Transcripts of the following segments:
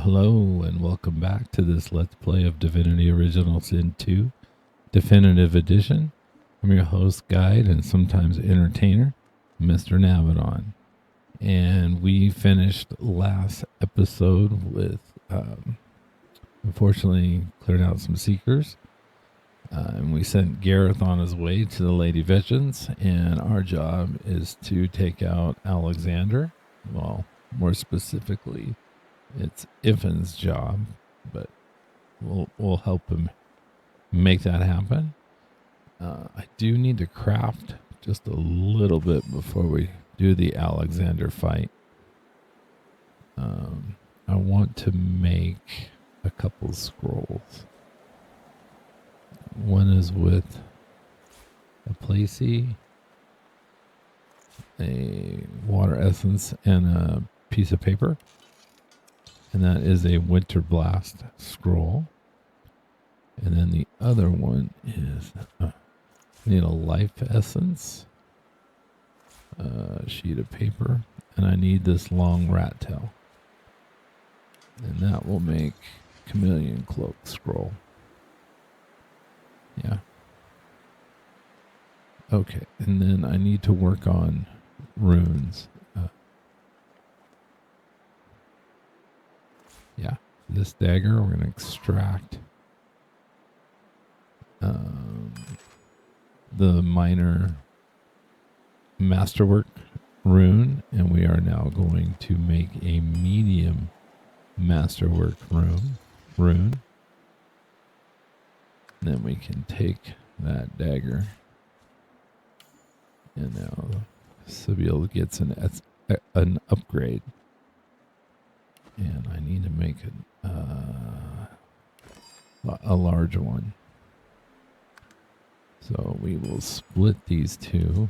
Hello, and welcome back to this Let's Play of Divinity Original Sin 2 Definitive Edition. I'm your host, guide, and sometimes entertainer, Mr. Navidon. And we finished last episode with, unfortunately, cleared out some seekers. And we sent Gareth on his way to the Lady Vengeance, and our job is to take out Alexander. Well, more specifically, it's Ifan's job, but we'll help him make that happen. I do need to craft just a little bit before we do the Alexander fight. I want to make a couple scrolls. One is with a placey, a water essence, and a piece of paper. And that is a Winter Blast scroll. And then the other one is, I need a life essence, a sheet of paper, and I need this long rat tail. And that will make chameleon cloak scroll. Yeah. Okay, and then I need to work on runes. Yeah, this dagger we're going to extract the minor masterwork rune, and we are now going to make a medium masterwork rune. And then we can take that dagger, and now Sebille gets an upgrade. And I need to make a large one. So we will split these two.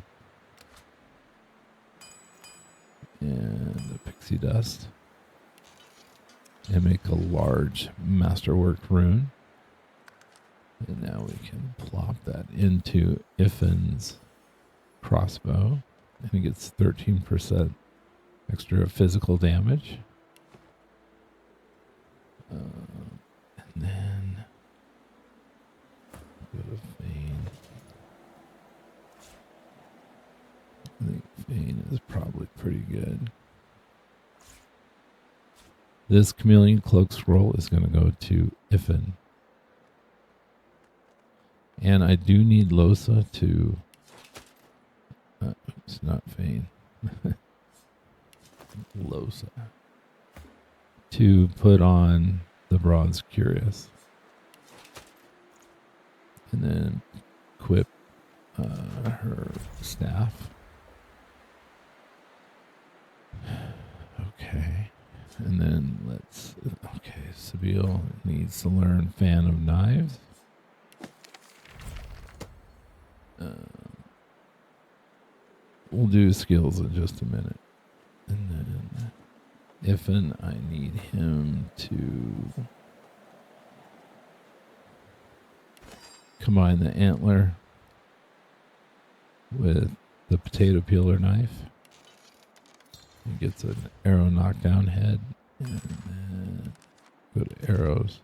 And the pixie dust. And make a large masterwork rune. And now we can plop that into Ifan's crossbow. And he gets 13% extra physical damage. And then go to Fane. I think Fane is probably pretty good. This chameleon cloak scroll is going to go to Ifan. And I do need Lohse to... it's not Fane. Lohse. To put on the Bronze Curious. And then equip her staff. Okay. And then Sebille needs to learn Fan of Knives. We'll do skills in just a minute. And then Ifan, I need him to combine the antler with the potato peeler knife. He gets an arrow knockdown head, and then go to arrows,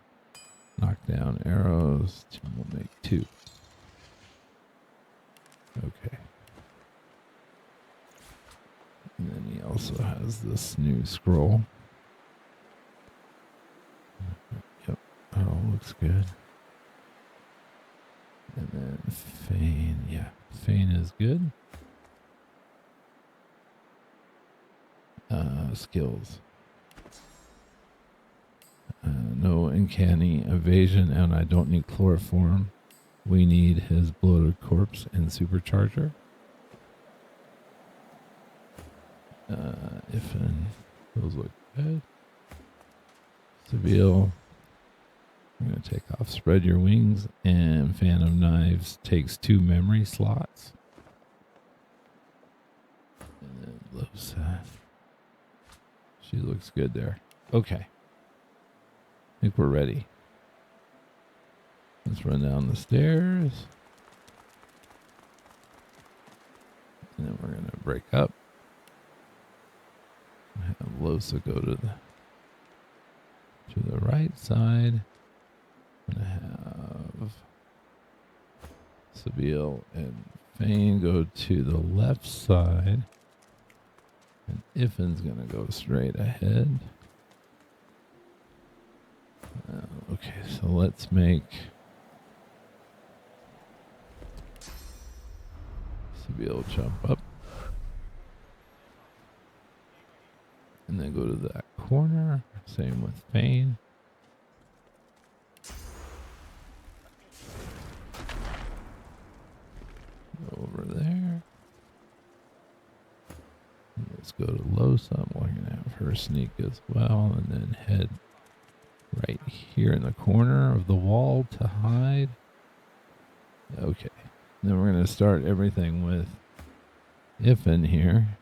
knock down arrows, we'll make 2. Okay. And then he also has this new scroll. Yep, that all looks good. And then Fane, yeah, Fane is good. Skills. No uncanny evasion, and I don't need chloroform. We need his bloated corpse and supercharger. Ifan, those look good. Sebille, I'm going to take off Spread Your Wings, and Fan of Knives takes 2 memory slots. And then Loshe, she looks good there. Okay, I think we're ready. Let's run down the stairs. And then we're going to break up. Have Lohse go to the to the right side. I'm going to have Sebille and Fane go to the left side. And Ifan's going to go straight ahead. Okay, so let's make Sebille jump up. And then go to that corner. Same with Fane. Go over there. Let's go to Lohse. I'm going to have her sneak as well. And then head right here in the corner of the wall to hide. Okay. Then we're going to start everything with Ifan here.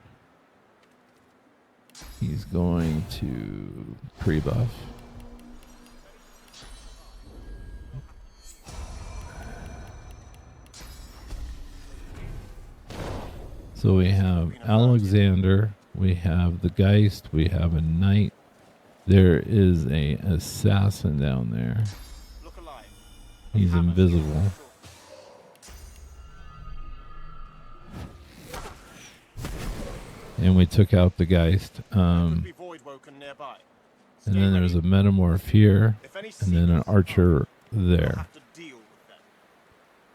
He's going to pre-buff. So we have Alexander, we have the Geist, we have a Knight. There is a assassin down there. He's invisible. And we took out the Geist. And then there's a metamorph here, and then an archer there.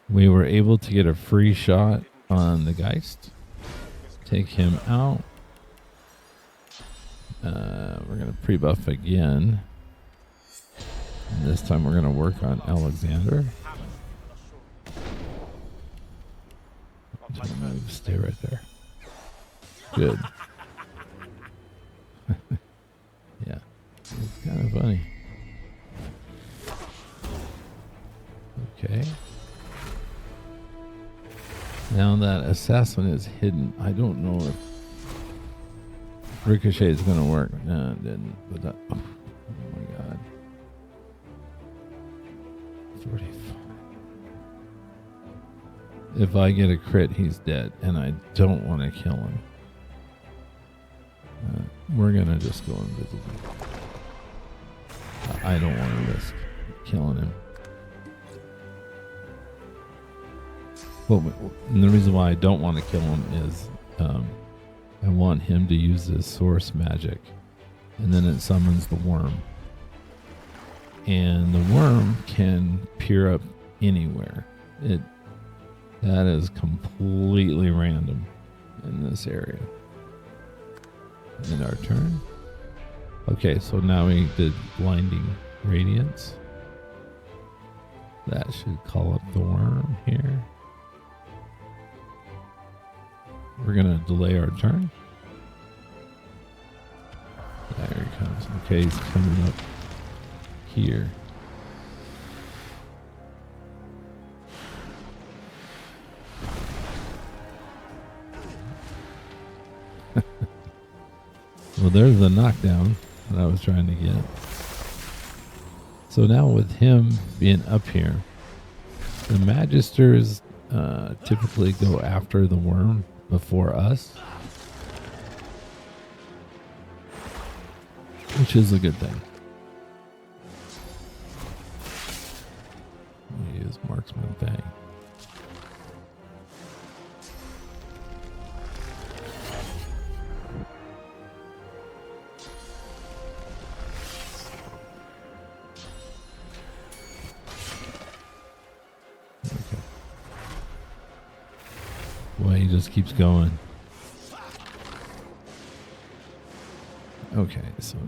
We were able to get a free shot on the Geist. Take him out. We're going to pre-buff again. And this time we're going to work on Alexander. Stay right there. Good. Yeah. It's kind of funny. Okay. Now that assassin is hidden. I don't know if Ricochet is going to work. No, it didn't. But that, oh my god. 45. If I get a crit, he's dead. And I don't want to kill him. We're going to just go invisible. I don't want to risk killing him. Well, and the reason why I don't want to kill him is I want him to use his source magic. And then it summons the worm. And the worm can peer up anywhere. That is completely random in this area. In our turn. Okay, so now we did blinding radiance. That should call up the worm here. We're gonna delay our turn. There he comes. Okay, he's coming up here. Well, there's the knockdown that I was trying to get. So now with him being up here, the Magisters typically go after the worm before us, which is a good thing. We use Marksman Fang. Boy, he just keeps going. Okay, so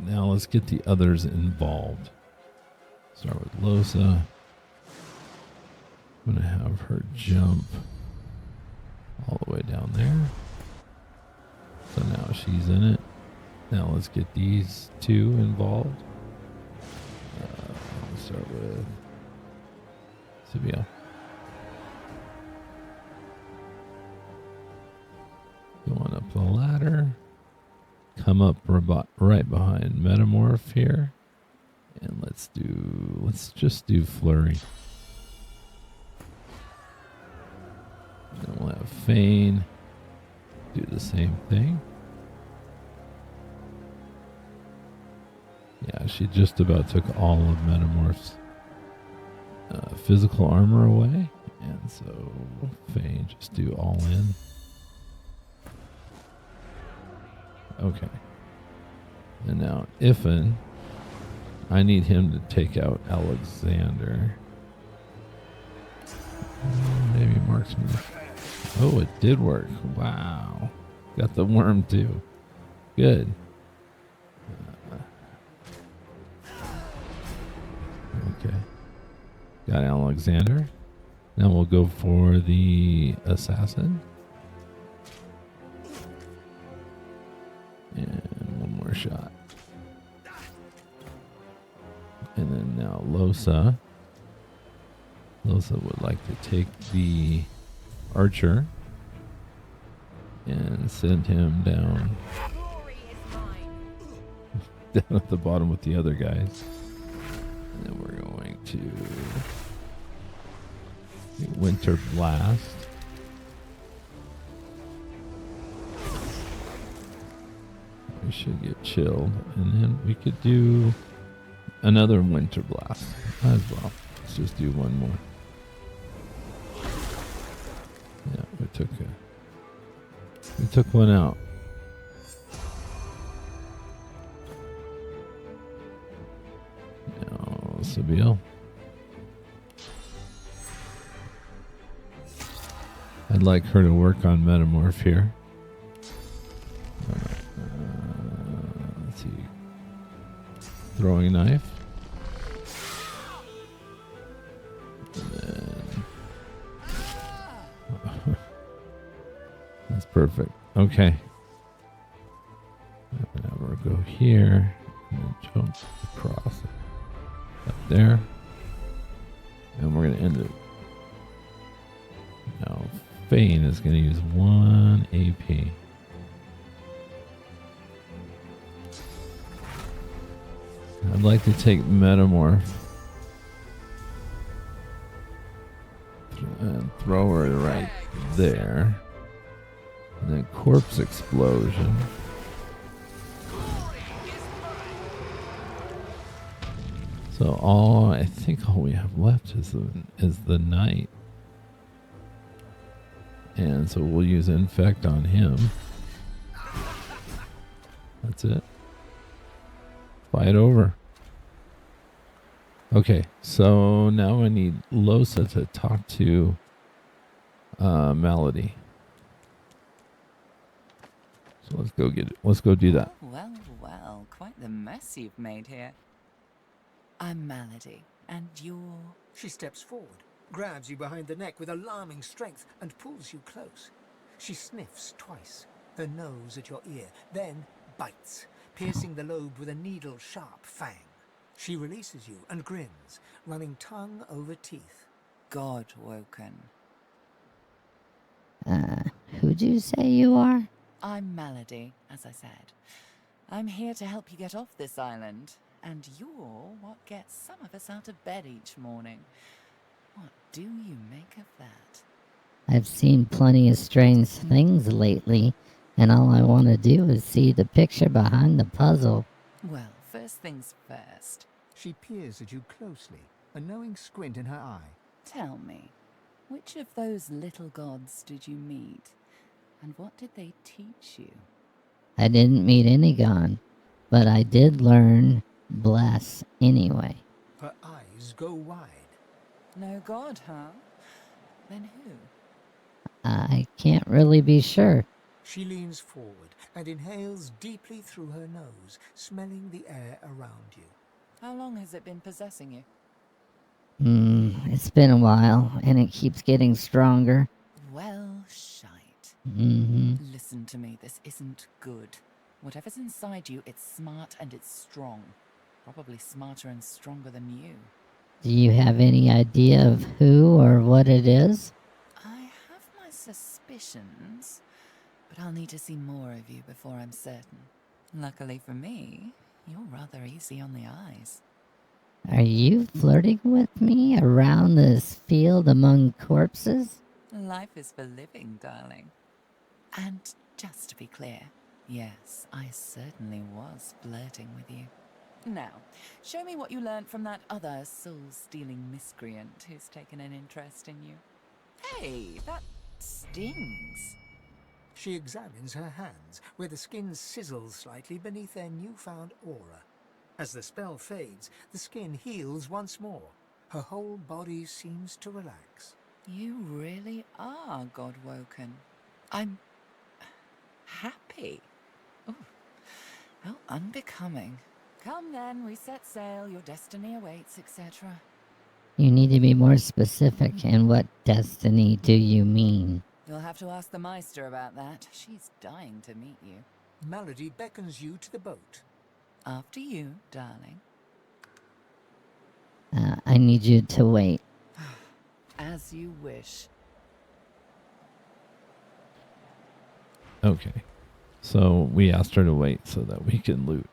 now let's get the others involved. Start with Lohse. I'm going to have her jump all the way down there. So now she's in it. Now let's get these two involved. Let's start with Sebille. Going up the ladder. Come up right behind Metamorph here. And let's just do Flurry. Then we'll have Fane do the same thing. Yeah, Yeah, she just about took all of Metamorph's physical armor away. And so Fane just do all in. Okay. And now Ifan, I need him to take out Alexander. Maybe marksman. Oh, it did work. Wow. Got the worm too. Good. Okay. Got Alexander. Now we'll go for the assassin. And one more shot. And then now Lohse. Lohse would like to take the archer and send him down down at the bottom with the other guys. And then we're going to Winter Blast. We should get chilled, and then we could do another Winter Blast as well. Let's just do one more. Yeah, we took one out. Now Sebille. I'd like her to work on Metamorph here. Let's see. Throwing knife. And then that's perfect. Okay. Now we'll go here and then jump across up there. And we're going to end it. Now Fane is going to use 1 AP. I'd like to take Metamorph and throw her right there. And then Corpse Explosion. So I think all we have left is the knight. And so we'll use Infect on him. That's it. Fight over. Okay, so now I need Lohse to talk to Malady. So let's go do that. Well, well, quite the mess you've made here. I'm Malady, and you're... She steps forward, grabs you behind the neck with alarming strength, and pulls you close. She sniffs twice, her nose at your ear, then bites, piercing the lobe with a needle-sharp fang. She releases you and grins, running tongue over teeth. God-woken. Who'd you say you are? I'm Malady, as I said. I'm here to help you get off this island, and you're what gets some of us out of bed each morning. What do you make of that? I've seen plenty of strange things lately, and all I want to do is see the picture behind the puzzle. Well, first things first. She peers at you closely, a knowing squint in her eye. Tell me, which of those little gods did you meet? And what did they teach you? I didn't meet any god, but I did learn bless anyway. Her eyes go wide. No god, huh? Then who? I can't really be sure. She leans forward and inhales deeply through her nose, smelling the air around you. How long has it been possessing you? It's been a while, and it keeps getting stronger. Well, shite. Listen to me, this isn't good. Whatever's inside you, it's smart and it's strong. Probably smarter and stronger than you. Do you have any idea of who or what it is? I have my suspicions, but I'll need to see more of you before I'm certain. Luckily for me, you're rather easy on the eyes. Are you flirting with me around this field among corpses? Life is for living, darling. And just to be clear, yes, I certainly was flirting with you. Now, show me what you learned from that other soul-stealing miscreant who's taken an interest in you. Hey, that stings. She examines her hands, where the skin sizzles slightly beneath their newfound aura. As the spell fades, the skin heals once more. Her whole body seems to relax. You really are God-woken. I'm happy. Oh, how unbecoming. Come then, we set sail, your destiny awaits, etc. You need to be more specific. And what destiny do you mean? You'll have to ask the Meister about that. She's dying to meet you. Malady beckons you to the boat. After you, darling. I need you to wait. As you wish. Okay. So we asked her to wait so that we can loot.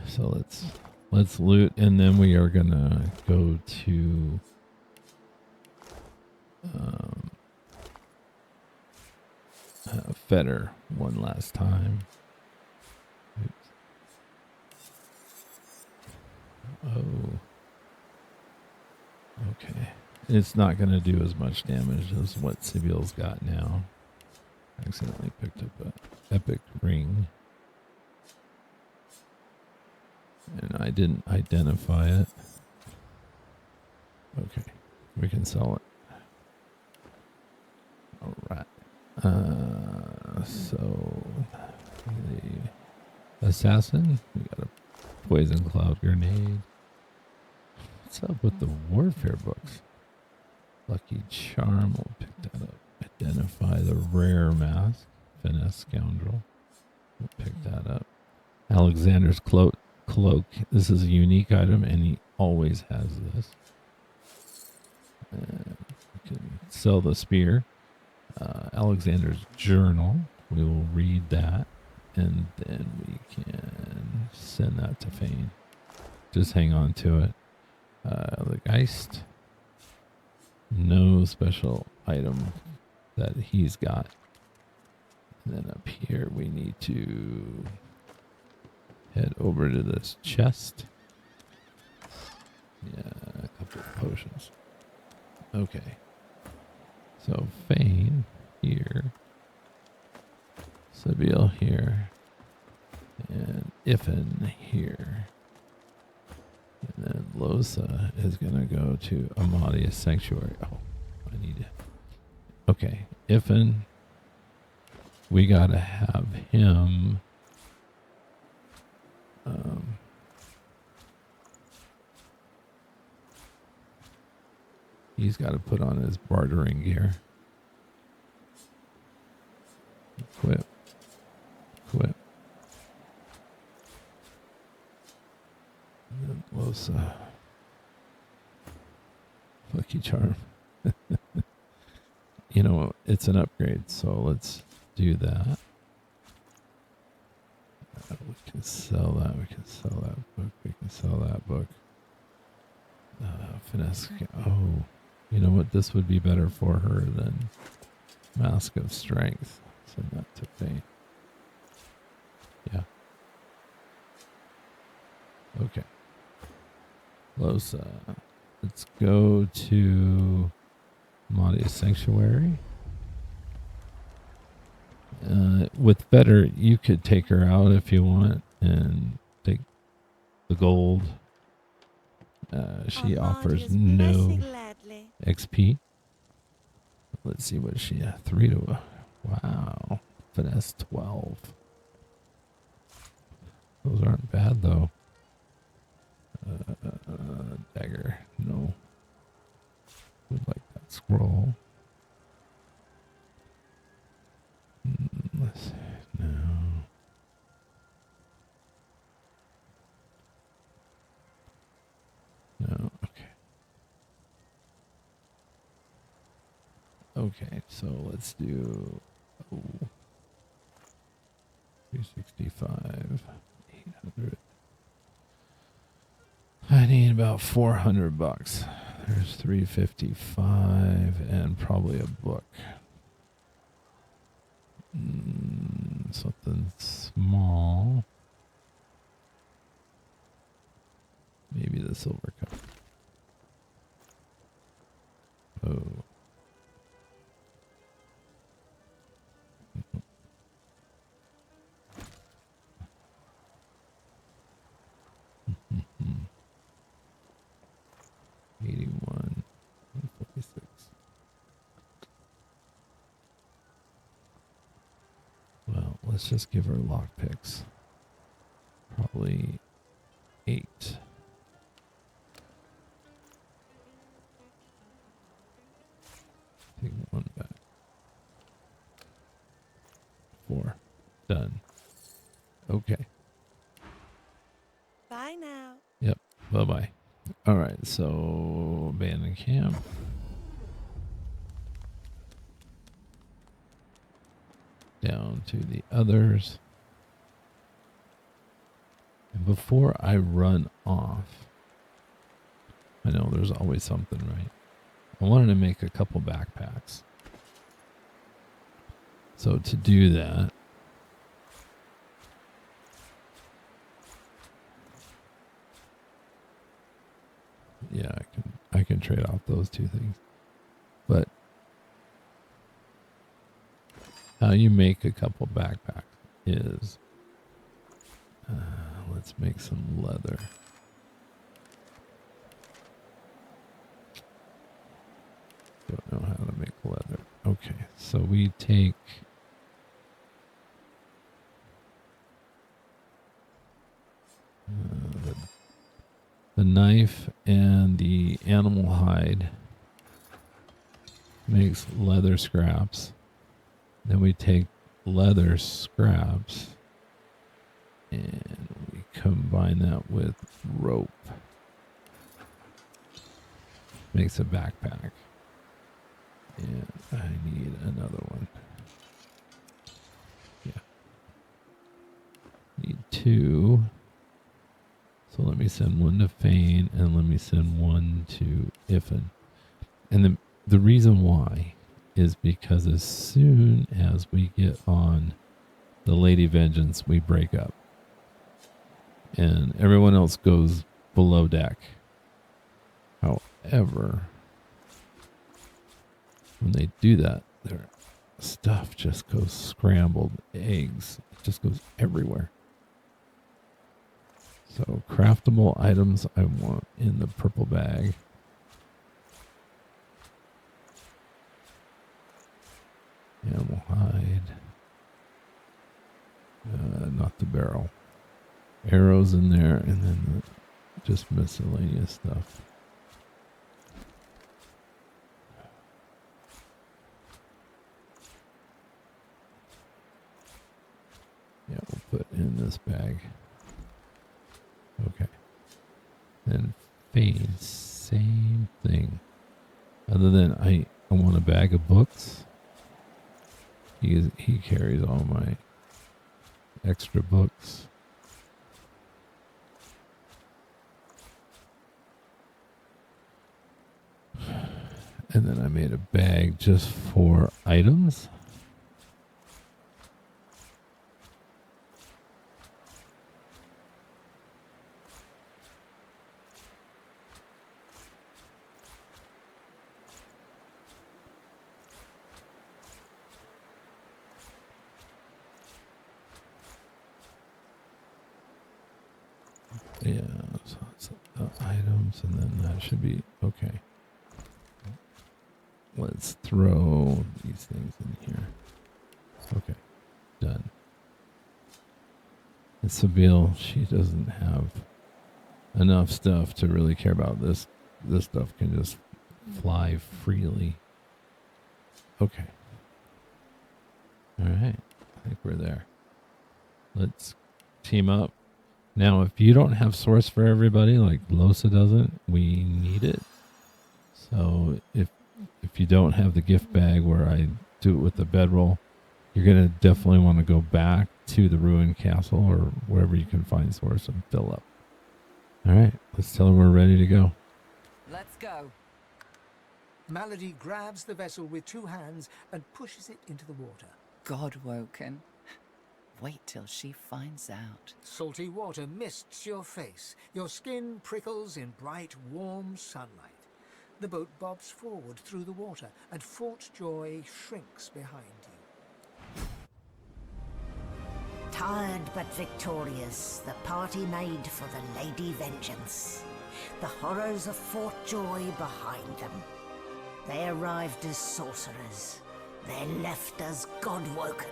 So let's loot, and then we are gonna go to Fetter one last time. Oops. Oh. Okay. It's not gonna do as much damage as what Sebille's got now. I accidentally picked up an epic ring. And I didn't identify it. Okay. We can sell it. Alright. So the assassin, we got a poison cloud grenade. What's up with the warfare books? Lucky charm, we'll pick that up. Identify the rare mask, finesse scoundrel. We'll pick that up. Alexander's cloak. This is a unique item, and he always has this. We can sell the spear. Alexander's journal. We will read that, and then we can send that to Fane. Just hang on to it. The Geist. No special item that he's got. And then up here we need to head over to this chest. Yeah, a couple of potions. Okay. So Fane here. Sebille here. And Ifan here. And then Lohse is going to go to Amadia's Sanctuary. Oh, I need it. Okay. Ifan. We got to have him. He's got to put on his bartering gear. Equip. And then Lohse. Lucky charm. You know, it's an upgrade, so let's do that. We can sell that. We can sell that book. We can sell that book. Finesse. Oh, you know what? This would be better for her than Mask of Strength. Send that to Fane. Yeah. Okay. Lohse. Let's go to Amadia's Sanctuary. With better, you could take her out if you want and take the gold. She offers no XP. Let's see what she has. 3 to... Wow. Finesse 12. Those aren't bad, though. Dagger. No. Would like that scroll. Let's see. No. No. Okay. Okay, so let's do 365, 800. I need about $400. There's 355 and probably a book. Something small. Maybe the silver cup. Oh. Mm-hmm. 81, 146. Well, let's just give her lockpicks. Probably 8. Take 1 back. 4. Done. Okay. Bye now. Yep. Bye-bye. All right, so abandoned camp. Down to the others. And before I run off, I know there's always something, right? I wanted to make a couple backpacks. So to do that, yeah, I can trade off those 2 things. But how you make a couple backpacks is, let's make some leather. Don't know how to make leather. Okay, so we take the knife and the animal hide makes leather scraps. Then we take leather scraps and we combine that with rope. Makes a backpack. And I need another one. Yeah. Need 2. So let me send 1 to Fane and let me send 1 to Ifan. And the reason why is because as soon as we get on the Lady Vengeance, we break up. And everyone else goes below deck. However, when they do that, their stuff just goes scrambled. Eggs. It just goes everywhere. So craftable items I want in the purple bag. Animal hide. Not the barrel. Arrows in there, and then just miscellaneous stuff. Yeah, we'll put in this bag. Okay. Then Fane, same thing. Other than I want a bag of books. He carries all my extra books. And then I made a bag just for items. Yeah, so it's items, and then that should be okay. Let's throw these things in here. Okay, done. And Sebille, she doesn't have enough stuff to really care about this. This stuff can just fly freely. Okay. All right, I think we're there. Let's team up. Now, if you don't have source for everybody, like Lohse doesn't, we need it. So if you don't have the gift bag where I do it with the bedroll, you're going to definitely want to go back to the ruined castle or wherever you can find source and fill up. All right, let's tell her we're ready to go. Let's go. Malady grabs the vessel with 2 hands and pushes it into the water. God-woken. Wait till she finds out. Salty water mists your face. Your skin prickles in bright, warm sunlight. The boat bobs forward through the water, and Fort Joy shrinks behind you. Tired but victorious, the party made for the Lady Vengeance. The horrors of Fort Joy behind them. They arrived as sorcerers. They left as God-woken.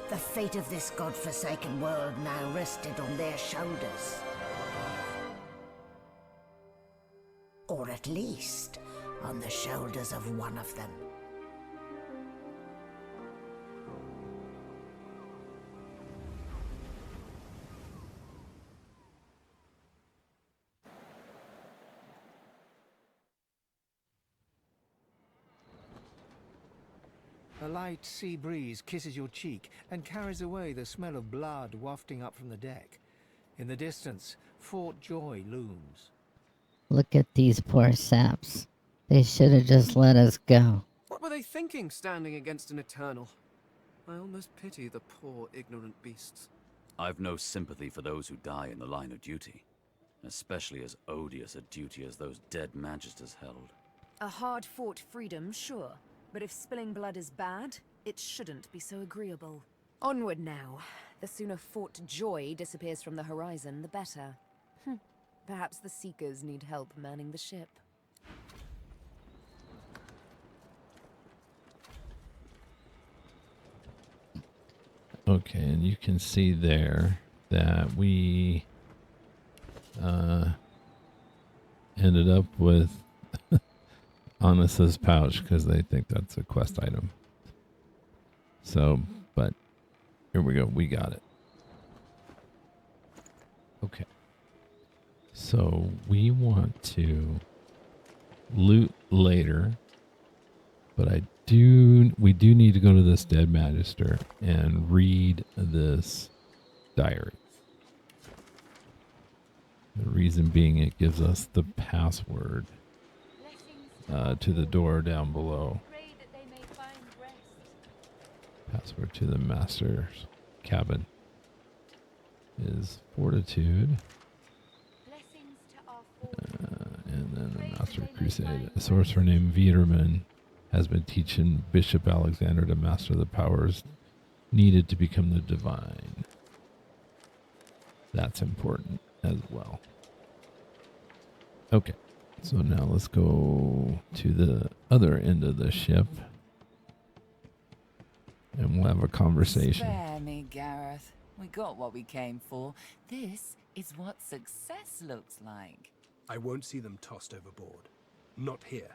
The fate of this God-forsaken world now rested on their shoulders. Or at least, on the shoulders of one of them. A light sea breeze kisses your cheek and carries away the smell of blood wafting up from the deck. In the distance, Fort Joy looms. Look at these poor saps. They should have just let us go. What were they thinking, standing against an Eternal? I almost pity the poor, ignorant beasts. I've no sympathy for those who die in the line of duty, especially as odious a duty as those dead magisters held. A hard-fought freedom, sure. But if spilling blood is bad, it shouldn't be so agreeable. Onward now. The sooner Fort Joy disappears from the horizon, the better. Perhaps the Seekers need help manning the ship. Okay, and you can see there that we ended up with Anas's pouch because they think that's a quest item. So, but here we go. We got it. Okay. So we want to loot later, but we do need to go to this dead magister and read this diary. The reason being it gives us the password to the door down below. Password to the master's cabin is fortitude. And then the master crusade. A sorcerer named Viderman has been teaching Bishop Alexander to master the powers needed to become the divine. That's important as well. Okay. So now let's go to the other end of the ship. And we'll have a conversation. Spare me, Gareth. We got what we came for. This is what success looks like. I won't see them tossed overboard. Not here.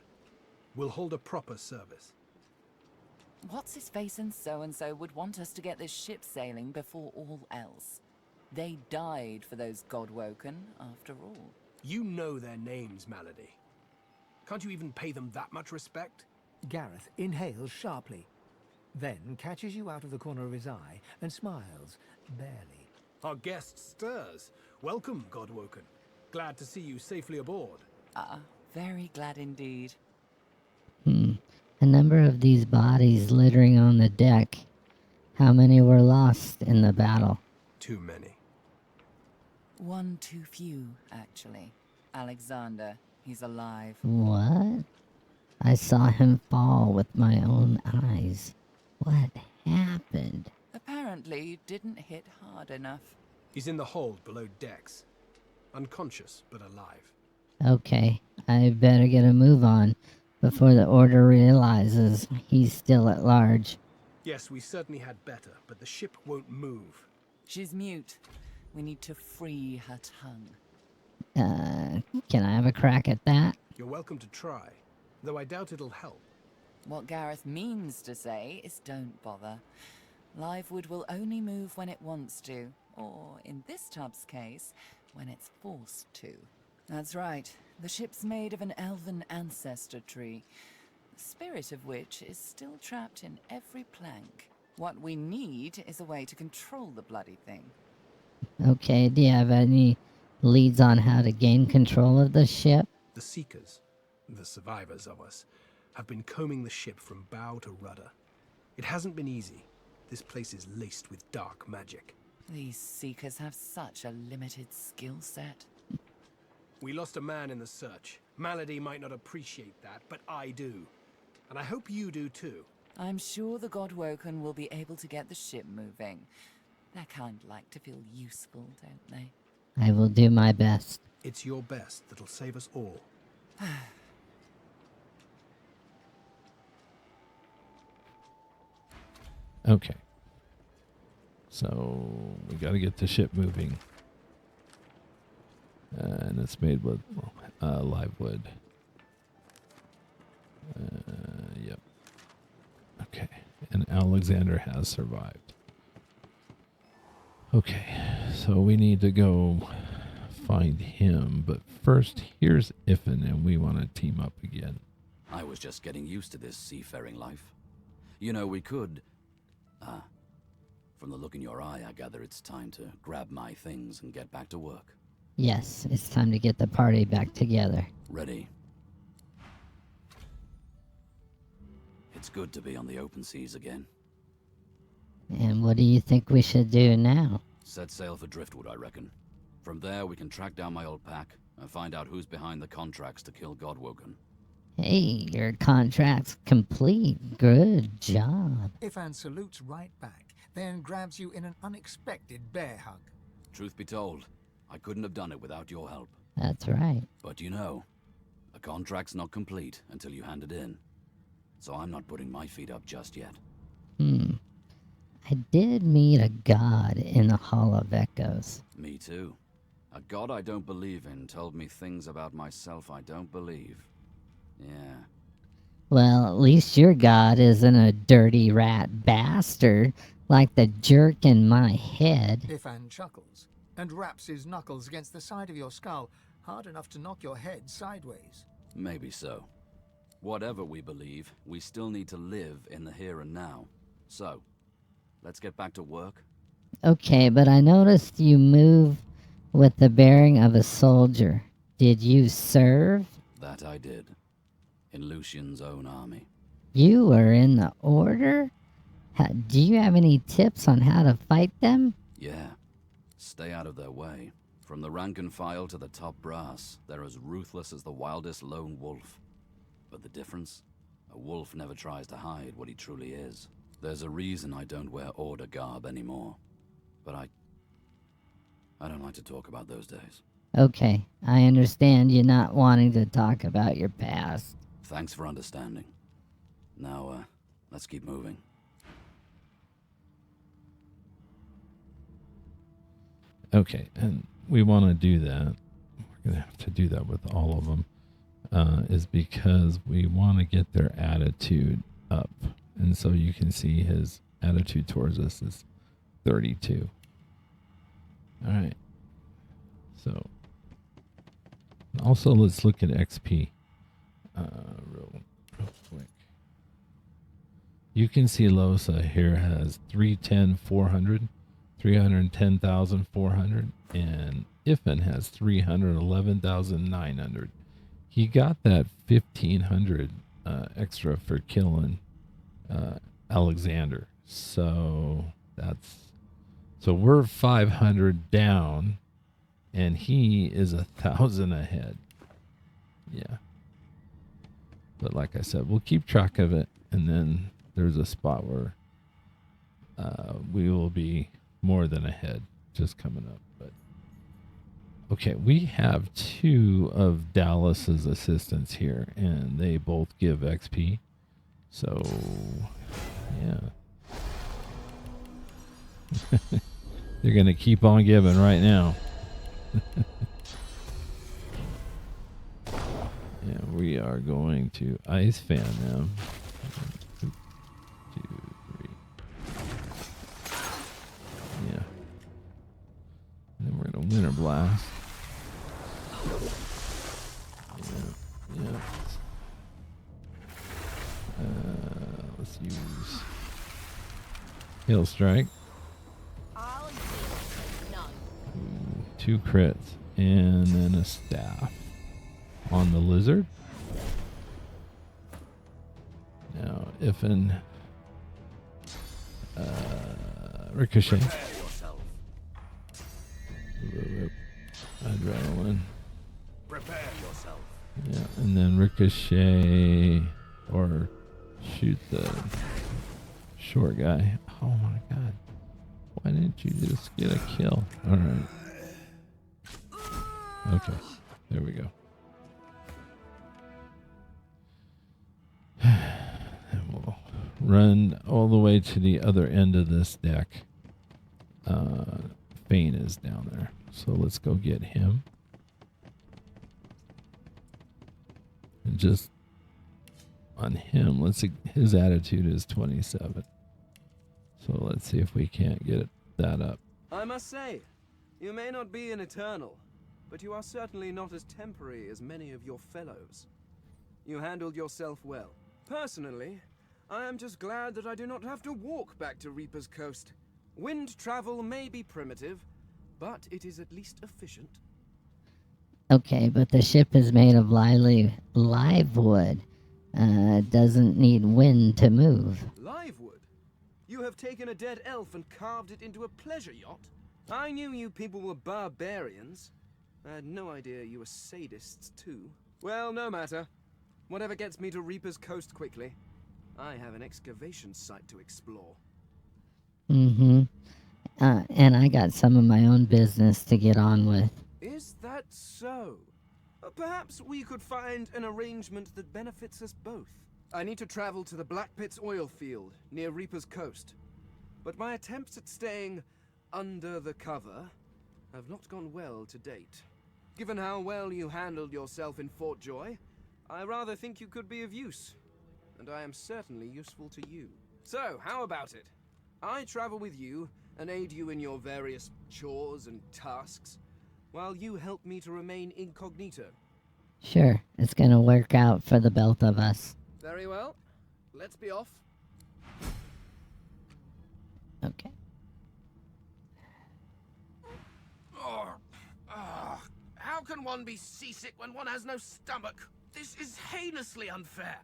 We'll hold a proper service. What's his face and so would want us to get this ship sailing before all else. They died for those God-woken, after all. You know their names, Malady. Can't you even pay them that much respect? Gareth inhales sharply, then catches you out of the corner of his eye and smiles, barely. Our guest stirs. Welcome, Godwoken. Glad to see you safely aboard. Very glad indeed. A number of these bodies littering on the deck. How many were lost in the battle? Too many. One too few, actually. Alexander, he's alive. What? I saw him fall with my own eyes. What happened? Apparently, you didn't hit hard enough. He's in the hold below decks. Unconscious, but alive. Okay, I better get a move on before the Order realizes he's still at large. Yes, we certainly had better, but the ship won't move. She's mute. We need to free her tongue. Can I have a crack at that? You're welcome to try, though I doubt it'll help. What Gareth means to say is don't bother. Livewood will only move when it wants to, or in this tub's case, when it's forced to. That's right. The ship's made of an elven ancestor tree, the spirit of which is still trapped in every plank. What we need is a way to control the bloody thing. Okay, do you have any leads on how to gain control of the ship? The Seekers, the survivors of us, have been combing the ship from bow to rudder. It hasn't been easy. This place is laced with dark magic. These seekers have such a limited skill set. We lost a man in the search. Malady might not appreciate that, but I do. And I hope you do too. I'm sure the Godwoken will be able to get the ship moving. They're kind like to feel useful, don't they? I will do my best. It's your best that'll save us all. Okay. So we got to get the ship moving. And it's made with live wood. Yep. Okay. And Alexander has survived. Okay. So we need to go find him. But first, here's Ifan, and we want to team up again. I was just getting used to this seafaring life. You know, we could... from the look in your eye, I gather it's time to grab my things and get back to work. Yes, it's time to get the party back together. Ready. It's good to be on the open seas again. And what do you think we should do now? Set sail for Driftwood, I reckon. From there, we can track down my old pack and find out who's behind the contracts to kill Godwoken. Hey, your contract's complete. Good job. Ifan salutes right back, then grabs you in an unexpected bear hug. Truth be told, I couldn't have done it without your help. That's right. But you know, a contract's not complete until you hand it in. So I'm not putting my feet up just yet. I did meet a god in the Hall of Echoes. Me too. A god I don't believe in told me things about myself I don't believe. Yeah. Well, at least your god isn't a dirty rat bastard like the jerk in my head. Ifan chuckles and raps his knuckles against the side of your skull, hard enough to knock your head sideways. Maybe so. Whatever we believe, we still need to live in the here and now. So, let's get back to work. Okay, but I noticed you move with the bearing of a soldier. Did you serve? That I did. In Lucian's own army. You were in the Order? Do you have any tips on how to fight them? Yeah. Stay out of their way. From the rank and file to the top brass, they're as ruthless as the wildest lone wolf. But the difference? A wolf never tries to hide what he truly is. There's a reason I don't wear Order garb anymore. But I don't like to talk about those days. Okay, I understand you not wanting to talk about your past. Thanks for understanding. Now, let's keep moving. Okay, and we want to do that. We're going to have to do that with all of them. Is because we want to get their attitude up. And so you can see his attitude towards us is 32. All right. So, also let's look at XP real quick. You can see Lohse here has 310,400, 310,400, and Ifan has 311,900. He got that 1,500 extra for killing Alexander. So we're 500 down, and he is 1,000 ahead. Yeah. But like I said, we'll keep track of it, and then there's a spot where we will be more than ahead just coming up. But okay, we have 2 of Dallis's assistants here, and they both give XP. So, yeah. They're going to keep on giving right now. Yeah, we are going to ice fan them. 1, 2, 3. Yeah. And then we're going to winter blast. Yeah. Let's use Hail Strike. Ooh, 2 crits. And then a staff on the lizard. Now, Ifan Ricochet. Prepare yourself. Adrenaline. Prepare yourself. Yeah, and then ricochet or shoot the short guy. Oh my god. Why didn't you just get a kill? Alright. Okay. There we go. And we'll run all the way to the other end of this deck. Fane is down there. So let's go get him. And just on him, let's see, his attitude is 27. So let's see if we can't get that up. I must say, you may not be an eternal, but you are certainly not as temporary as many of your fellows. You handled yourself well. Personally, I am just glad that I do not have to walk back to Reaper's Coast. Wind travel may be primitive, but it is at least efficient. Okay, but the ship is made of live wood. Doesn't need wind to move. Live wood? You have taken a dead elf and carved it into a pleasure yacht? I knew you people were barbarians. I had no idea you were sadists too. Well, no matter. Whatever gets me to Reaper's Coast quickly. I have an excavation site to explore. Mm-hmm. And I got some of my own business to get on with. Is that so? Perhaps we could find an arrangement that benefits us both. I need to travel to the Black Pit's oil field near Reaper's Coast. But my attempts at staying under the cover have not gone well to date. Given how well you handled yourself in Fort Joy, I rather think you could be of use. And I am certainly useful to you. So, how about it? I travel with you and aid you in your various chores and tasks, while you help me to remain incognito. Sure, it's gonna work out for the both of us. Very well. Let's be off. Okay. How can one be seasick when one has no stomach? This is heinously unfair.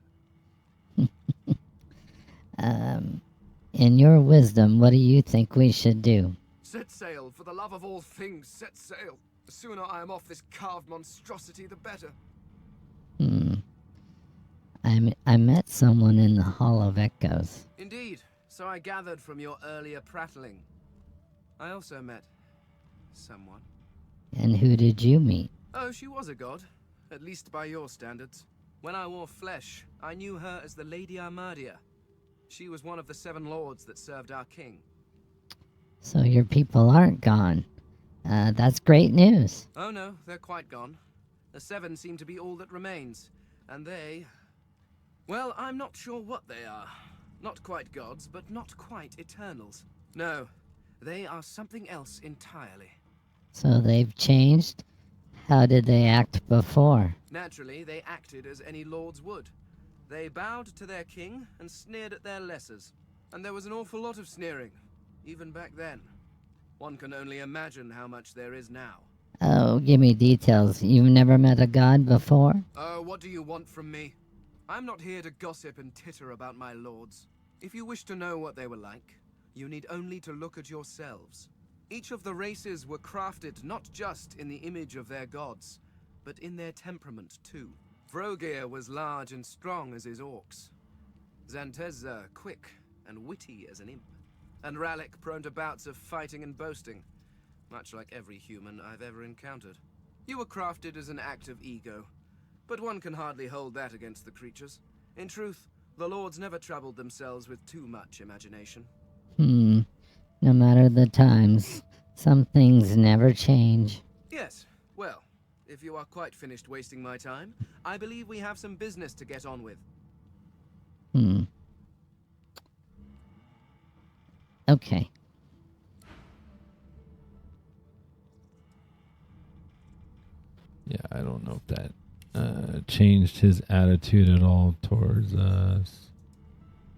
In your wisdom, what do you think we should do? Set sail, for the love of all things, set sail. The sooner I am off this carved monstrosity, the better. I met someone in the Hall of Echoes. Indeed, so I gathered from your earlier prattling. I also met someone. And who did you meet? Oh, she was a god, at least by your standards. When I wore flesh, I knew her as the Lady Armadia. She was one of the 7 lords that served our king. So your people aren't gone. That's great news. Oh no, they're quite gone. The 7 seem to be all that remains. And they... well, I'm not sure what they are. Not quite gods, but not quite eternals. No, they are something else entirely. So they've changed? How did they act before? Naturally, they acted as any lords would. They bowed to their king and sneered at their lessers. And there was an awful lot of sneering, even back then. One can only imagine how much there is now. Oh, give me details. You've never met a god before? Oh, what do you want from me? I'm not here to gossip and titter about my lords. If you wish to know what they were like, you need only to look at yourselves. Each of the races were crafted not just in the image of their gods, but in their temperament too. Vrogir was large and strong as his orcs. Zantezza quick and witty as an imp. And Rallic prone to bouts of fighting and boasting, much like every human I've ever encountered. You were crafted as an act of ego, but one can hardly hold that against the creatures. In truth, the lords never troubled themselves with too much imagination. No matter the times, some things never change. Yes, well, if you are quite finished wasting my time, I believe we have some business to get on with. Okay. Yeah, I don't know if that changed his attitude at all towards us.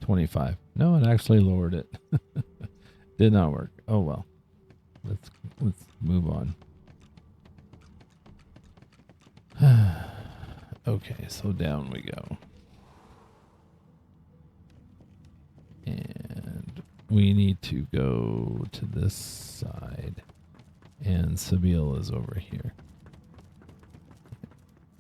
25. No, it actually lowered it. Did not work. Oh well. Let's move on. Okay, so down we go. And we need to go to this side. And Sebille is over here.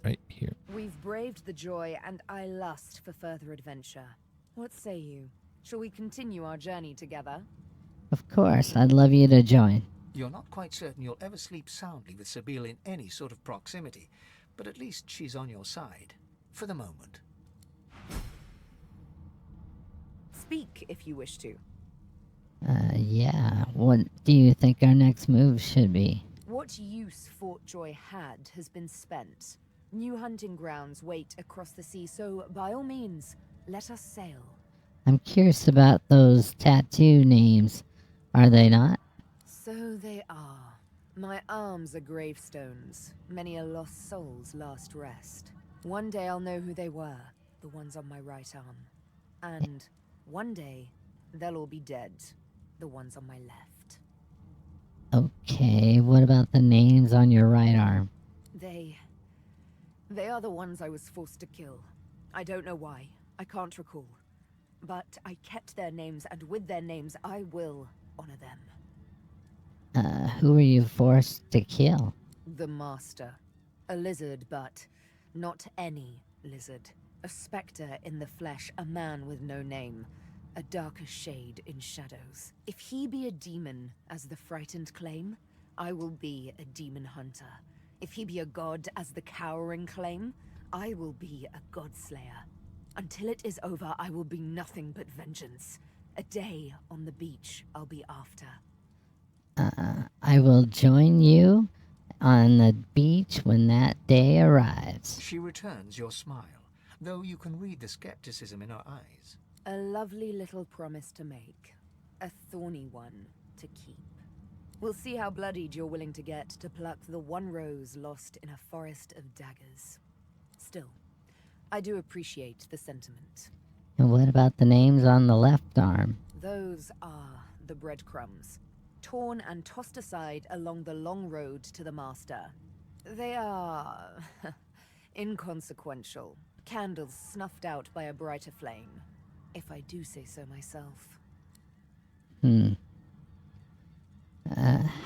Right here. We've braved the joy, and I lust for further adventure. What say you? Shall we continue our journey together? Of course, I'd love you to join. You're not quite certain you'll ever sleep soundly with Sebille in any sort of proximity, but at least she's on your side. For the moment. Speak if you wish to. Yeah. What do you think our next move should be? What use Fort Joy had has been spent. New hunting grounds wait across the sea, so by all means, let us sail. I'm curious about those tattoo names. Are they not? So they are. My arms are gravestones, many a lost soul's last rest. One day I'll know who they were, the ones on my right arm. And one day, they'll all be dead, the ones on my left. Okay, what about the names on your right arm? They are the ones I was forced to kill. I don't know why. I can't recall. But I kept their names, and with their names, I will honor them. Who were you forced to kill? The Master. A lizard, but not any lizard. A spectre in the flesh, a man with no name. A darker shade in shadows. If he be a demon, as the frightened claim, I will be a demon hunter. If he be a god, as the cowering claim, I will be a godslayer. Until it is over, I will be nothing but vengeance. A day on the beach I'll be after. I will join you on the beach when that day arrives. She returns your smile, though you can read the skepticism in her eyes. A lovely little promise to make. A thorny one to keep. We'll see how bloodied you're willing to get to pluck the one rose lost in a forest of daggers. Still, I do appreciate the sentiment. And what about the names on the left arm? Those are the breadcrumbs, torn and tossed aside along the long road to the Master. They are inconsequential, candles snuffed out by a brighter flame, if I do say so myself.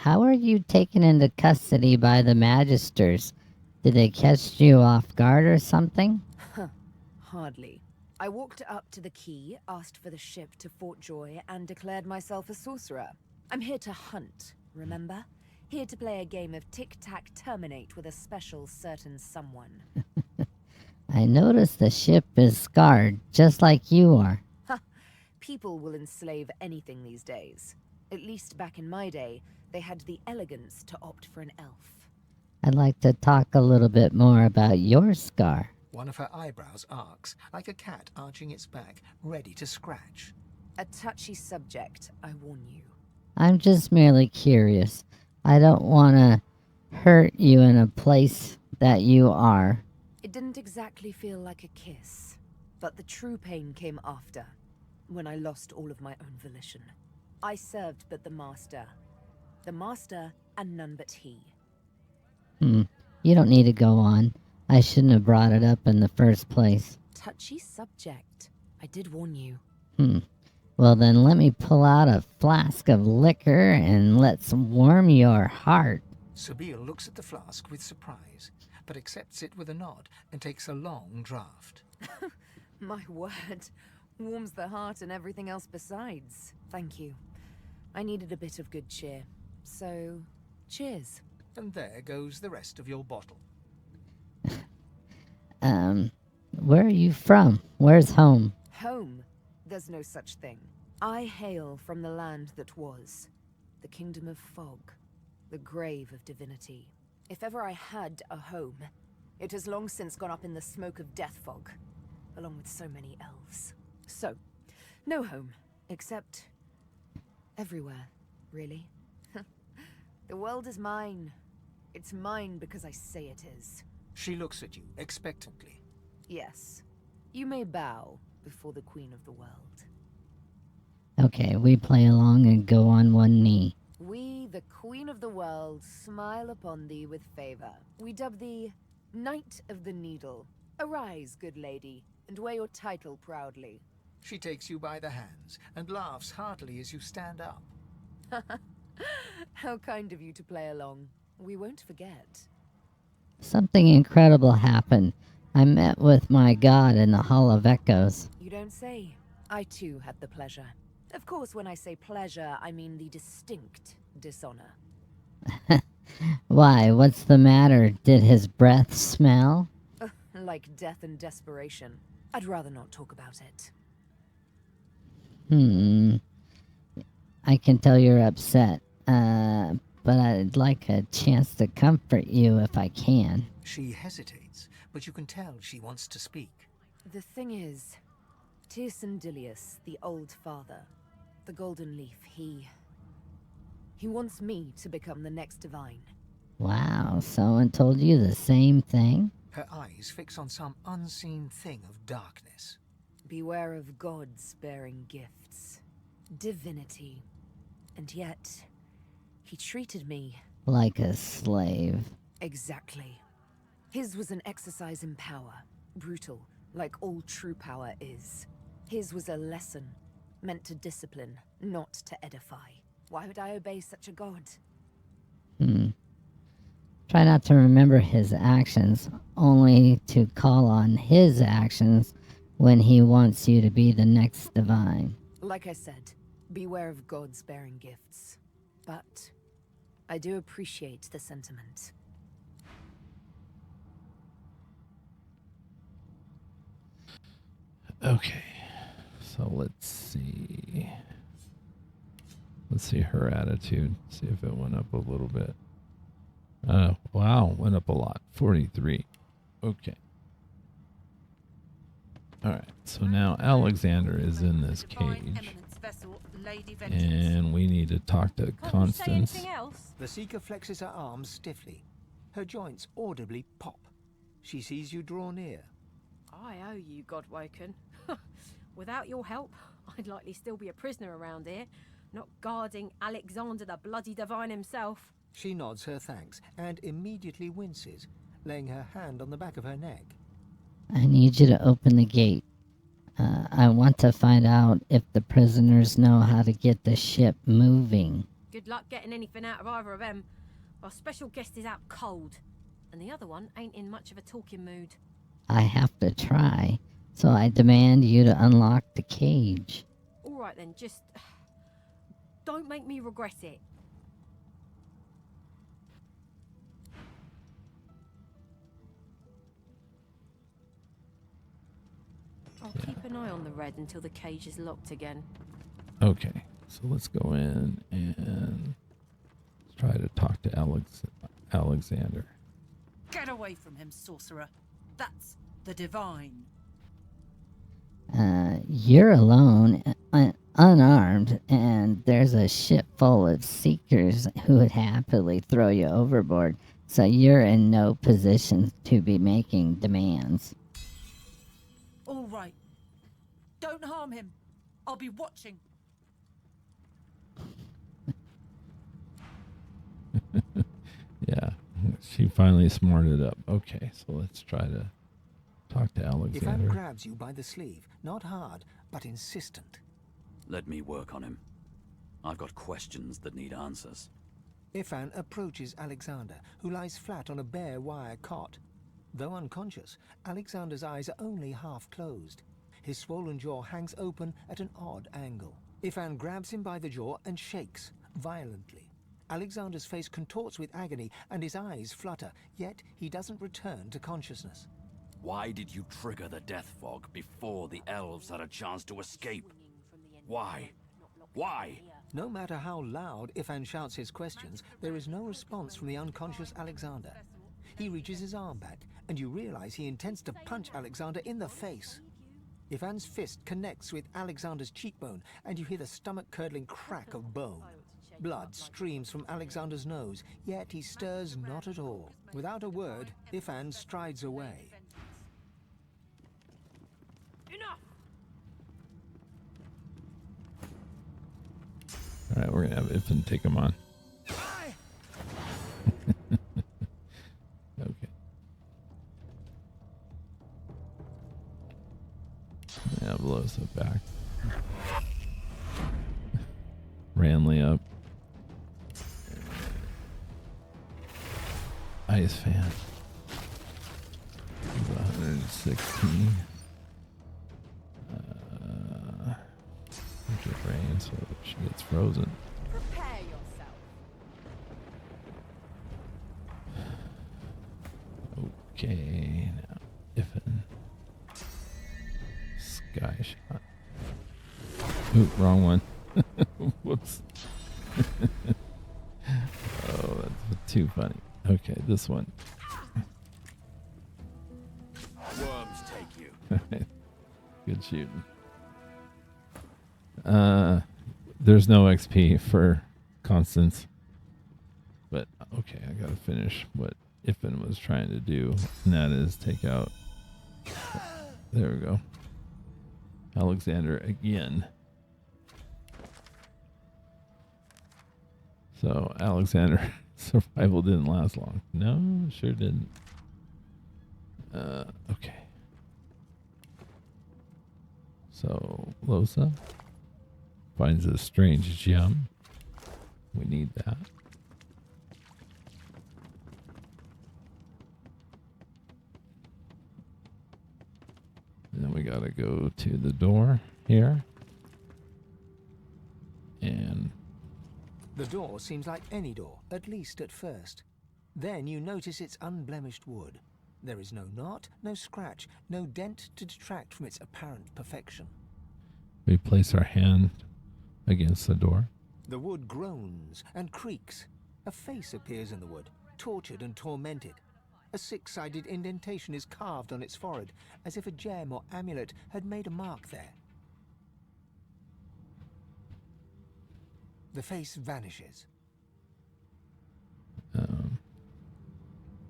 How are you taken into custody by the Magisters? Did they catch you off guard or something? Hardly. I walked up to the quay, asked for the ship to Fort Joy, and declared myself a sorcerer. I'm here to hunt, remember? Here to play a game of tic-tac-terminate with a special certain someone. I noticed the ship is scarred, just like you are. People will enslave anything these days. At least back in my day, they had the elegance to opt for an elf. I'd like to talk a little bit more about your scar. One of her eyebrows arcs, like a cat arching its back, ready to scratch. A touchy subject, I warn you. I'm just merely curious. I don't want to hurt you in a place that you are. It didn't exactly feel like a kiss, but the true pain came after, when I lost all of my own volition. I served but the Master. The Master and none but he. You don't need to go on. I shouldn't have brought it up in the first place. Touchy subject. I did warn you. Well then let me pull out a flask of liquor and let's warm your heart. Sebille looks at the flask with surprise, but accepts it with a nod and takes a long draught. My word. Warms the heart and everything else besides. Thank you. I needed a bit of good cheer. So, cheers. And there goes the rest of your bottle. Where are you from? Where's home? Home? There's no such thing. I hail from the land that was. The kingdom of fog. The grave of divinity. If ever I had a home, it has long since gone up in the smoke of death fog, along with so many elves. So, no home, except everywhere, really. The world is mine. It's mine because I say it is. She looks at you expectantly. Yes. You may bow before the Queen of the World. Okay, we play along and go on one knee. We, the Queen of the World, smile upon thee with favor. We dub thee Knight of the Needle. Arise, good lady, and wear your title proudly. She takes you by the hands and laughs heartily as you stand up. How kind of you to play along. We won't forget. Something incredible happened. I met with my god in the Hall of Echoes. You don't say. I too had the pleasure. Of course, when I say pleasure, I mean the distinct dishonor. Why, what's the matter? Did his breath smell? Like death and desperation. I'd rather not talk about it. I can tell you're upset, but I'd like a chance to comfort you if I can. She hesitates, but you can tell she wants to speak. The thing is, Dallis, the old father, the Golden Leaf, he wants me to become the next divine. Wow, someone told you the same thing? Her eyes fix on some unseen thing of darkness. Beware of gods bearing gifts. Divinity. And yet, he treated me... like a slave. Exactly. His was an exercise in power. Brutal, like all true power is. His was a lesson, meant to discipline, not to edify. Why would I obey such a god? Try not to remember his actions, only to call on his actions when he wants you to be the next divine. Like I said, beware of gods bearing gifts. But I do appreciate the sentiment. Okay, so let's see. Let's see her attitude. See if it went up a little bit. Wow, went up a lot. 43. Okay. All right, so now Alexander is in this cage. And we need to talk to Constance. The Seeker flexes her arms stiffly. Her joints audibly pop. She sees you draw near. I owe you, Godwoken. Without your help, I'd likely still be a prisoner around here, not guarding Alexander the bloody divine himself. She nods her thanks and immediately winces, laying her hand on the back of her neck. I need you to open the gate. I want to find out if the prisoners know how to get the ship moving. Good luck getting anything out of either of them. Our special guest is out cold, and the other one ain't in much of a talking mood. I have to try, so I demand you to unlock the cage. All right then, just don't make me regret it. I'll keep an eye on the red until the cage is locked again. Okay, so let's go in and try to talk to Alexander. Get away from him, sorcerer. That's the divine. You're alone, unarmed, and there's a ship full of seekers who would happily throw you overboard, so you're in no position to be making demands. All right. Don't harm him. I'll be watching. Yeah, she finally smarted up. Okay, so let's try to talk to Alexander. Ifan grabs you by the sleeve, not hard, but insistent. Let me work on him. I've got questions that need answers. Ifan approaches Alexander, who lies flat on a bare wire cot. Though unconscious, Alexander's eyes are only half closed. His swollen jaw hangs open at an odd angle. Ifan grabs him by the jaw and shakes, violently. Alexander's face contorts with agony and his eyes flutter, yet he doesn't return to consciousness. Why did you trigger the death fog before the elves had a chance to escape? Why? Why? No matter how loud Ifan shouts his questions, there is no response from the unconscious Alexander. He reaches his arm back, and you realize he intends to punch Alexander in the face. Ifan's fist connects with Alexander's cheekbone, and you hear the stomach-curdling crack of bone. Blood streams from Alexander's nose, yet he stirs not at all. Without a word, Ifan strides away. Enough! All right, we're going to have Ifan take him on. Okay. Yeah, Loshe back. Ranley up. Ice fan. 116. Get rain, so she gets frozen. Prepare yourself. Okay, now Ifan. Sky shot. Oop, wrong one. Whoops. Oh, that's too funny. Okay, this one. Worms take you. Good shooting. There's no XP for Constance. But okay, I gotta finish what Ifan was trying to do, and that is take out. There we go. Alexander again. So Alexander survival didn't last long. No, sure didn't. Okay. So Lohse finds a strange gem. We need that. And then we gotta go to the door here. And The door seems like any door, at least at first. Then you notice its unblemished wood. There is no knot, no scratch, no dent to detract from its apparent perfection. we place our hand against the door. The wood groans and creaks. A face appears in the wood, tortured and tormented. A six-sided indentation is carved on its forehead, as if a gem or amulet had made a mark there. The face vanishes.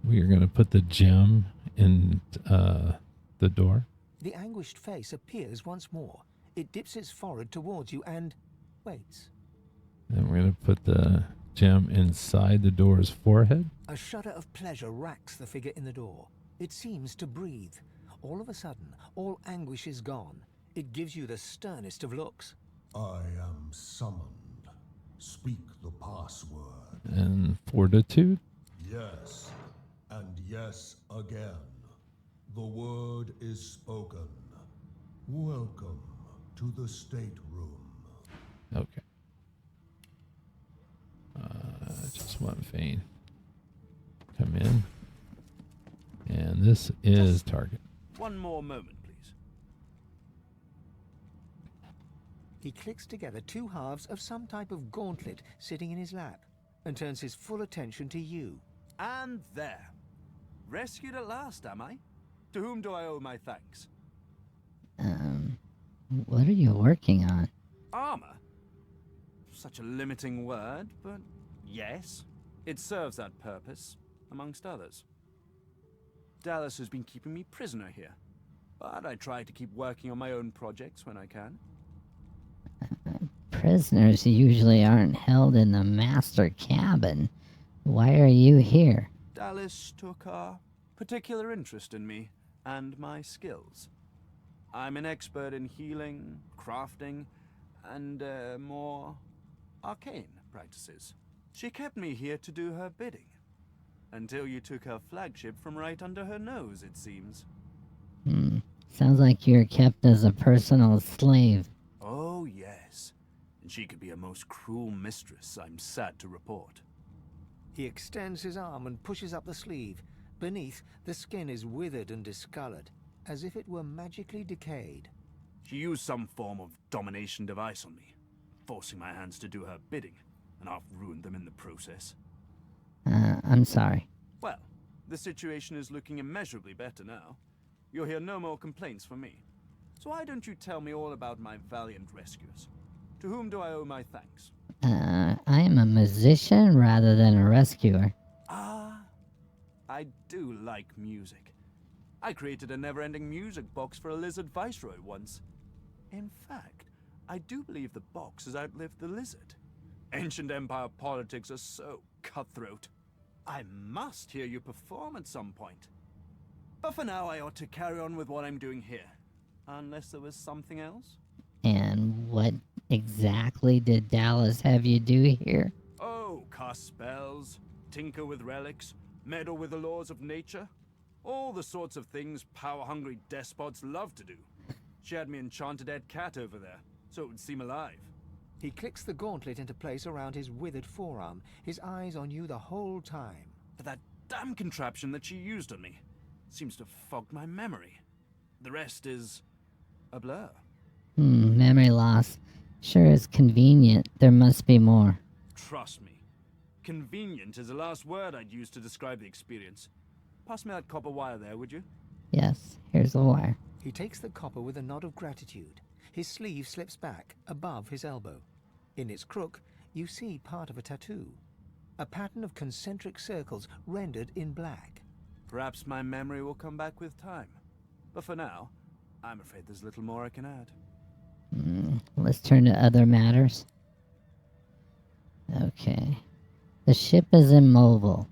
We are going to put the gem in the door. The anguished face appears once more. It dips its forehead towards you and waits. Then we're going to put the gem inside the door's forehead. A shudder of pleasure racks the figure in the door. It seems to breathe. All of a sudden, all anguish is gone. It gives you the sternest of looks. I am summoned. Speak the password. And fortitude. Yes, and yes again. The word is spoken. Welcome to the stateroom. Okay. Just one Fane. Come in. And this is target. One more moment, please. He clicks together two halves of some type of gauntlet sitting in his lap and turns his full attention to you. And there. Rescued at last, am I? To whom do I owe my thanks? What are you working on? Armor? Such a limiting word, but yes. It serves that purpose, amongst others. Dallis has been keeping me prisoner here, but I try to keep working on my own projects when I can. Prisoners usually aren't held in the master cabin. Why are you here? Dallis took a particular interest in me and my skills. I'm an expert in healing, crafting, and more arcane practices. She kept me here to do her bidding. Until you took her flagship from right under her nose, it seems. Sounds like you're kept as a personal slave. Oh, yes. And she could be a most cruel mistress, I'm sad to report. He extends his arm and pushes up the sleeve. Beneath, the skin is withered and discolored, as if it were magically decayed. She used some form of domination device on me, forcing my hands to do her bidding, and I've ruined them in the process. I'm sorry. Well, the situation is looking immeasurably better now. You'll hear no more complaints from me. So why don't you tell me all about my valiant rescuers? To whom do I owe my thanks? I am a musician rather than a rescuer. Ah, I do like music. I created a never-ending music box for a lizard viceroy once. In fact, I do believe the box has outlived the lizard. Ancient Empire politics are so cutthroat. I must hear you perform at some point. But for now, I ought to carry on with what I'm doing here. Unless there was something else? And what exactly did Dallis have you do here? Oh, cast spells, tinker with relics, meddle with the laws of nature. All the sorts of things power-hungry despots love to do. She had me enchant a dead cat over there, so it would seem alive. He clicks the gauntlet into place around his withered forearm, his eyes on you the whole time. But that damn contraption that she used on me seems to have fogged my memory. The rest is a blur. Memory loss. Sure is convenient. There must be more. Trust me. Convenient is the last word I'd use to describe the experience. Pass me that copper wire there, would you? Yes, here's the wire. He takes the copper with a nod of gratitude. His sleeve slips back, above his elbow. In its crook, you see part of a tattoo. A pattern of concentric circles rendered in black. Perhaps my memory will come back with time. But for now, I'm afraid there's little more I can add. Let's turn to other matters. Okay. The ship is immobile.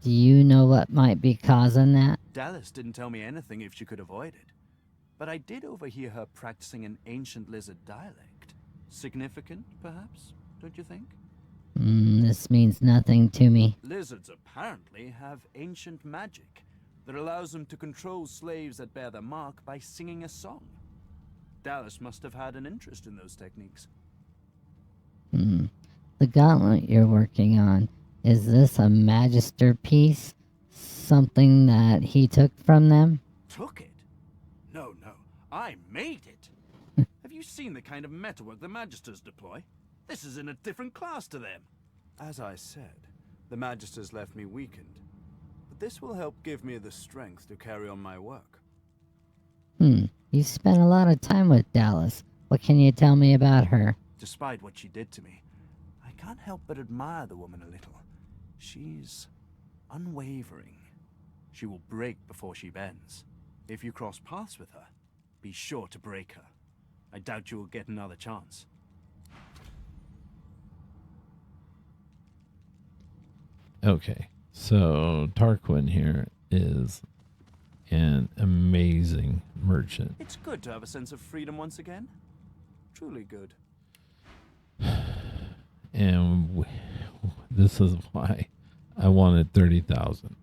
Do you know what might be causing that? Dallis didn't tell me anything if she could avoid it. But I did overhear her practicing an ancient lizard dialect. Significant, perhaps, don't you think? This means nothing to me. Lizards apparently have ancient magic that allows them to control slaves that bear their mark by singing a song. Dallis must have had an interest in those techniques. The gauntlet you're working on, is this a Magister piece? Something that he took from them? Took it? No, I made it. Have you seen the kind of metalwork the Magisters deploy? This is in a different class to them. As I said, the Magisters left me weakened. But this will help give me the strength to carry on my work. You spent a lot of time with Dallis. What can you tell me about her? Despite what she did to me, I can't help but admire the woman a little. She's unwavering. She will break before she bends. If you cross paths with her, be sure to break her. I doubt you will get another chance. Okay, so Tarquin here is an amazing merchant. It's good to have a sense of freedom once again. Truly good. And this is why I wanted 30,000.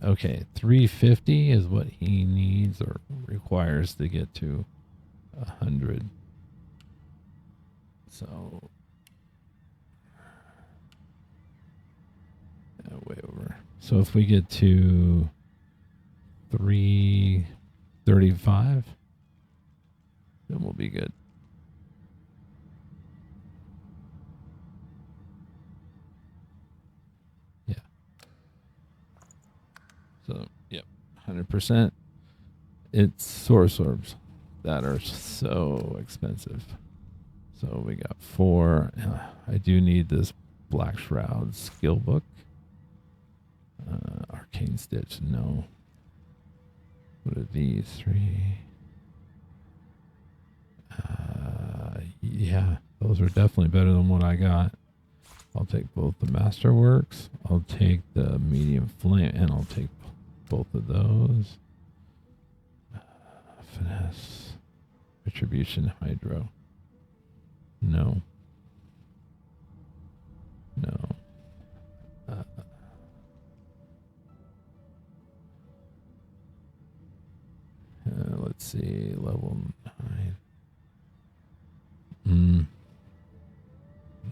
Okay, 350 is what he needs or requires to get to 100. So way over. So if we get to 335, then we'll be good. Yeah. So, yep, 100%. It's source orbs that are so expensive. So we got 4. I do need this Black Shroud skill book. Arcane Stitch, no. What are these? 3. Yeah, those are definitely better than what I got. I'll take both the Masterworks. I'll take the Medium Flame, and I'll take both of those. Finesse. Retribution Hydro. No. No. Let's see, level 9.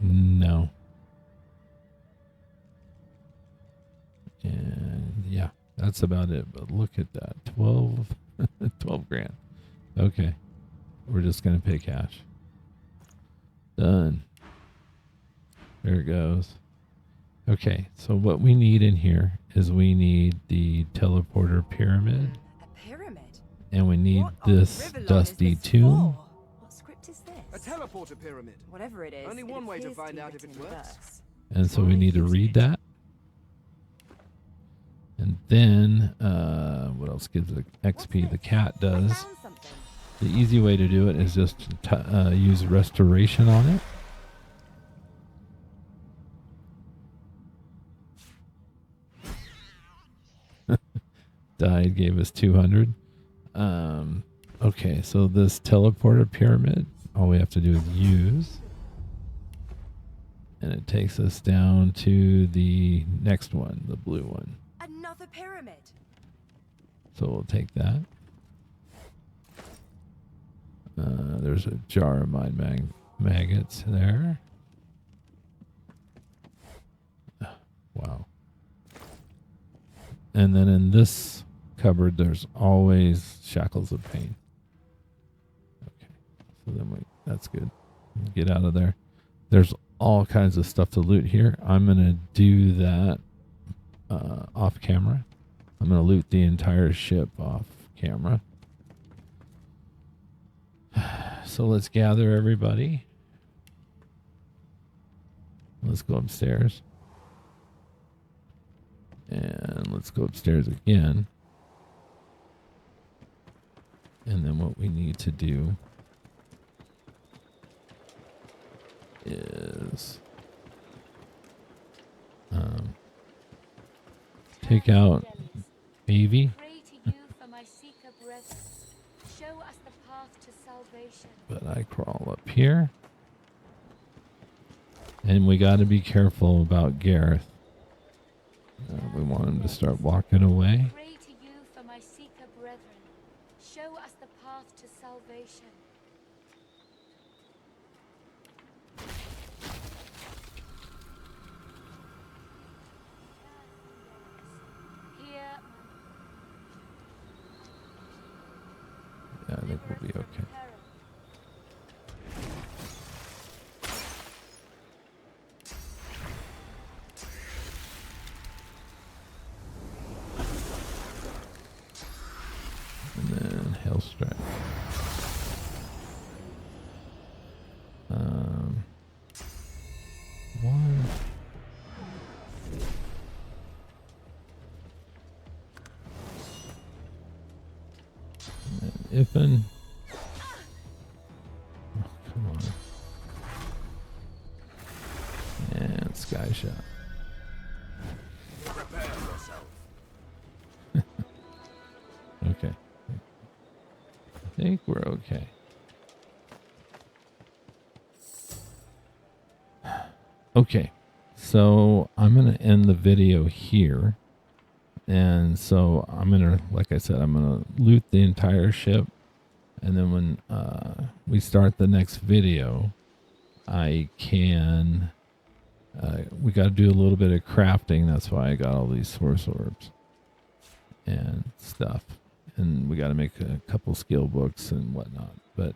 No. And yeah, that's about it. But look at that, 12 grand. Okay, we're just gonna pay cash. Done. There it goes. Okay, so what we need in here is we need the teleporter pyramid. A pyramid? And we need this Dusty Tome. What script is this? A teleporter pyramid. Whatever it is. Only one way to find out if it works. And so we need to read that. And then, what else gives the XP? The cat does. The easy way to do it is just to use restoration on it. Died, gave us 200. Okay, so this teleporter pyramid, all we have to do is use. And it takes us down to the next one, the blue one. Another pyramid. So we'll take that. There's a jar of mind maggots there. Wow. And then in this cupboard, there's always shackles of pain. Okay. So then that's good. Get out of there. There's all kinds of stuff to loot here. I'm going to do that off camera. I'm going to loot the entire ship off camera. So let's gather everybody. Let's go upstairs. And let's go upstairs again. And then what we need to do is take out Maeve. But I crawl up here. And we got to be careful about Gareth. We want him to start walking away. Pray to you for my seeker brethren. Show us the path to salvation. Here. Yeah, I think we'll be okay. Strike. One. And then Ifan. Oh, come on. And Sky Shot. Prepare yourself. Okay. I think we're okay. Okay, so I'm going to end the video here. And so I'm going to, like I said, I'm going to loot the entire ship. And then when we start the next video, I can, we got to do a little bit of crafting. That's why I got all these source orbs and stuff. And we got to make a couple skill books and whatnot. But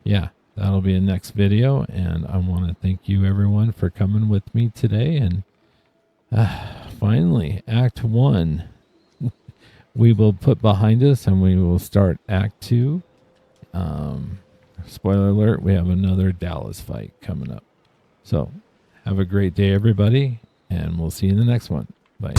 yeah, that'll be a next video. And I want to thank you everyone for coming with me today. And finally, Act 1 we will put behind us, and we will start Act 2. Spoiler alert, we have another Dallis fight coming up. So have a great day, everybody, and we'll see you in the next one. Bye.